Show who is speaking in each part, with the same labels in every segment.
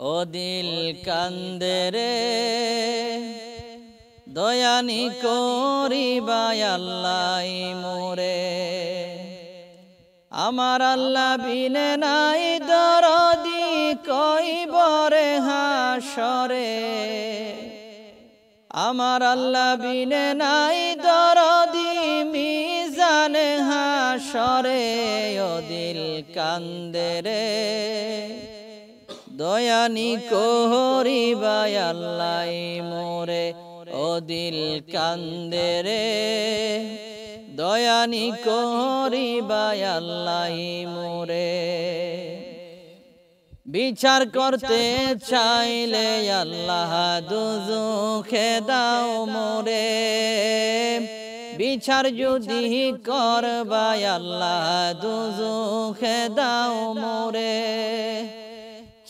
Speaker 1: ও দিল কান্দে রে দয়ানি করিবা আল্লাহ মোরে আমার আল্লাহ বিনে নাই দরদি কইবরে হাসরে আমার আল্লাহ বিনে নাই দরদি মিজানে হাসরে ও দিল কান্দে রে দয়ানি করিবা আল্লাহ মোরে ও দিল কান্দে রে দয়ানি করিবা আল্লাহ মোরে বিচার করতে চাইলে আল্লাহ দুজখে দাও মোরে বিচার যদি করবা আল্লাহ দুজখে দাও মোরে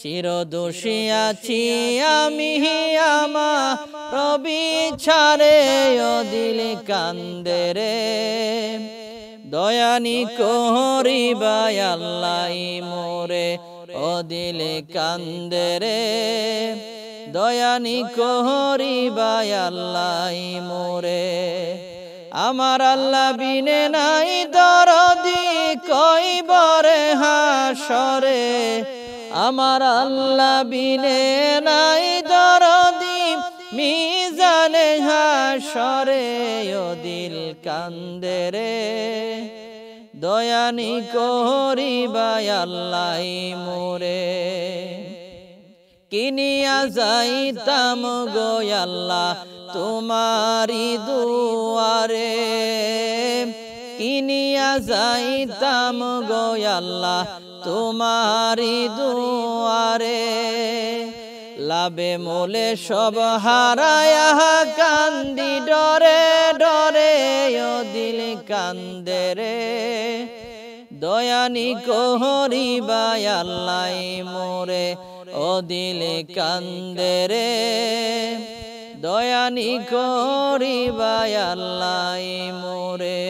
Speaker 1: চিরদোষী আছি আমি আমার বিচারে ও দিল কান্দে রে দয়ানি করিবা আল্লাহ মোরে ও দিল কান্দে রে দয়ানি করিবা আল্লাহ মোরে আমার আল্লাহ বিনে নাই দরদি কইবরে হাসরে আমার আল্লাহ বিনে নাই দরদি মিজানে হাসরে ও দিল কান্দে রে দয়ানি করিবা আল্লাহ মোরে কিনিয়া যাইতাম গো আল্লাহ তোমারি দুয়ারে কিনিয়া যাইতাম গো আল্লাহ তোমারি দুয়ারে লাভে মোলে সব হারায়া কান্দি ডরে ডরে ও দিল কান্দে রে দয়ানি করিবা আল্লাহ মোরে ও দিল কান্দে রে দয়ানি করিবা আল্লাহ মোরে।